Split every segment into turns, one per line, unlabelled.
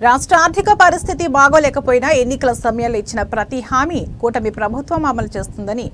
రాష్ట్ర ఆర్థిక పరిస్థితి బాగోలేకపోయినా ఎన్నికల సమయంలో ఇచ్చిన ప్రతి హామీ కూటమి ప్రభుత్వం అమలు చేస్తుందని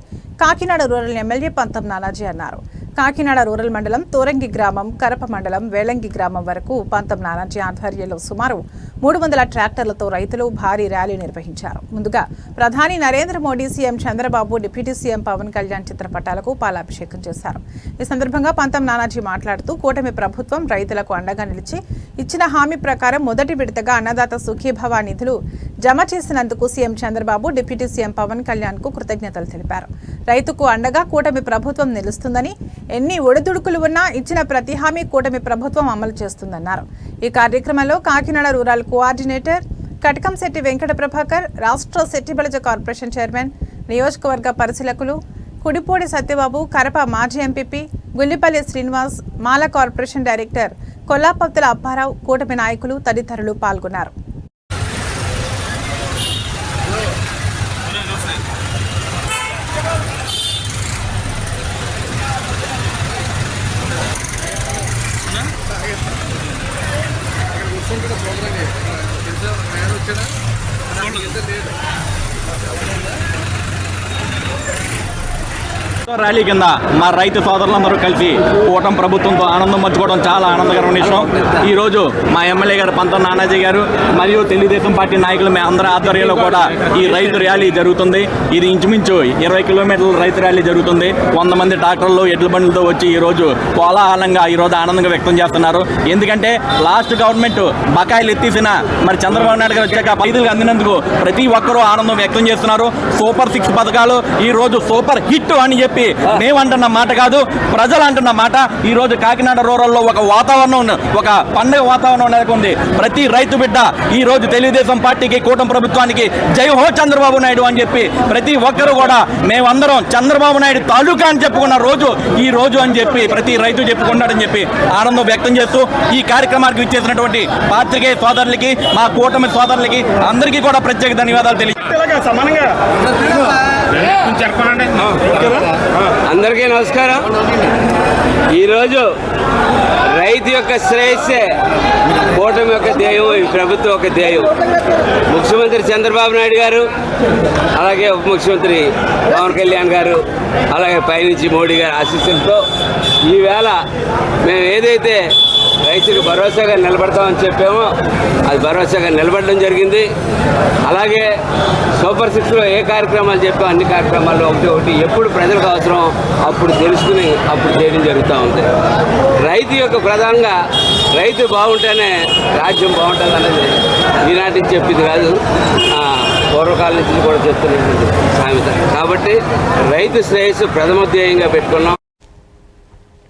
కాకినాడ రూరల్ ఎమ్మెల్యే పంతం నానాజీ అన్నారు. కాకినాడ రూరల్ మండలం తోరంగి గ్రామం, కరప మండలం వేలంగి గ్రామం వరకు పంతం నానాజీ ఆధ్వర్యంలో సుమారు 300 ట్రాక్టర్లతో రైతులు భారీ ర్యాలీ నిర్వహించారు. ముందుగా ప్రధాని Narendra Modi, CM Chandrababu, deputy CM Pawan Kalyan చిత్రపటాలకు పాలాభిషేకం చేశారు. ఈ సందర్భంగా పంతం నానాజీ మాట్లాడుతూ కూటమి ప్రభుత్వం రైతులకు అండగా నిలిచి ఇచ్చిన హామీ ప్రకారం మొదటి విడతగా అన్నదాత సుఖీభవ నిధులు జమ చేసినందుకు CM Chandrababu, deputy CM Pawan Kalyan కు కృతజ్ఞతలు తెలిపారు. రైతుకు అండగా కూటమి ప్రభుత్వం నిలుస్తుందని, ఎన్ని ఒడిదుడుకులు ఉన్నా ఇచ్చిన ప్రతి హామీ కూటమి ప్రభుత్వం అమలు చేస్తుందన్నారు. ఈ కార్యక్రమంలో కాకినాడ రూరల్ కోఆర్డినేటర్ కటకంశెట్టి వెంకట ప్రభాకర్, రాష్ట్ర శెట్టిబలజ కార్పొరేషన్ చైర్మన్, నియోజకవర్గ పరిశీలకులు కుడిపూడి సత్యబాబు, కరప మాజీ ఎంపీపీ గుల్లిపల్లి శ్రీనివాస్, మాల కార్పొరేషన్ డైరెక్టర్ కొల్లాపత్తుల అప్పారావు, కూటమి నాయకులు తదితరులు పాల్గొన్నారు.
ర్యాలీ కింద మా రైతు సోదరులందరూ కలిసి కూటమి ప్రభుత్వంతో ఆనందం పంచుకోవడం చాలా ఆనందకరమైన విషయం. ఈరోజు మా ఎమ్మెల్యే గారు పంతం నానాజీ గారు మరియు తెలుగుదేశం పార్టీ నాయకులు మీ అందరి ఆధ్వర్యంలో కూడా ఈ రైతు ర్యాలీ జరుగుతుంది. ఇది ఇంచుమించు 20 కిలోమీటర్ల రైతు ర్యాలీ జరుగుతుంది. 100 మంది ట్రాక్టర్లు, ఎడ్ల బండ్లతో వచ్చి ఈరోజు కోలాహలంగా ఈరోజు ఆనందంగా వ్యక్తం చేస్తున్నారు. ఎందుకంటే లాస్ట్ గవర్నమెంట్ బకాయిలు ఎత్తేసిన మరి చంద్రబాబు నాయుడు గారు వచ్చాక రైతులకు అందినందుకు ప్రతి ఒక్కరూ ఆనందం వ్యక్తం చేస్తున్నారు. సూపర్ 6 పథకాలు ఈ రోజు సూపర్ హిట్ అని చెప్పి మేమంటున్న మాట కాదు, ప్రజలు అంటున్న మాట. ఈ రోజు కాకినాడ రూరల్లో ఒక వాతావరణం, ఒక పండుగ వాతావరణం నెలకొంది. ప్రతి రైతు బిడ్డ ఈ రోజు తెలుగుదేశం పార్టీకి, కూటమి ప్రభుత్వానికి జై హో చంద్రబాబు నాయుడు అని చెప్పి ప్రతి ఒక్కరు కూడా మేమందరం చంద్రబాబు నాయుడు తాలూకా అని చెప్పుకున్న రోజు ఈ రోజు అని చెప్పి ప్రతి రైతు చెప్పుకున్నాడని చెప్పి ఆనందం వ్యక్తం చేస్తూ ఈ కార్యక్రమానికి ఇచ్చేసినటువంటి పాత్రికేయ సోదరులకి, మా కూటమి సోదరులకి అందరికీ కూడా ప్రత్యేక ధన్యవాదాలు తెలియజేస్తాను.
అందరికీ నమస్కారం. ఈరోజు రైతు యొక్క శ్రేయస్సే కూటమి యొక్క ధ్యేయం, ఈ ప్రభుత్వం యొక్క ధ్యేయం. ముఖ్యమంత్రి చంద్రబాబు నాయుడు గారు, అలాగే ఉప ముఖ్యమంత్రి పవన్ కళ్యాణ్ గారు, అలాగే పైనుంచి మోడీ గారి ఆశీస్సులతో ఈవేళ మేము ఏదైతే రైతులకు భరోసాగా నిలబడతామని చెప్పామో అది భరోసాగా నిలబడడం జరిగింది. అలాగే సూపర్ 6లో ఏ కార్యక్రమాలు చెప్పామో అన్ని కార్యక్రమాల్లో ఒకటి ఎప్పుడు ప్రజలకు అవసరం అప్పుడు తెలుసుకుని అప్పుడు చేయడం జరుగుతూ ఉంది. రైతు యొక్క ప్రధానంగా రైతు బాగుంటేనే రాజ్యం బాగుంటుంది అనేది ఈనాటి నుంచి చెప్పింది కాదు, పూర్వకాలం నుంచి కూడా చెప్తున్నటువంటి సామెత. కాబట్టి రైతు శ్రేయస్సు ప్రథమ ధ్యేయంగా పెట్టుకున్నాం.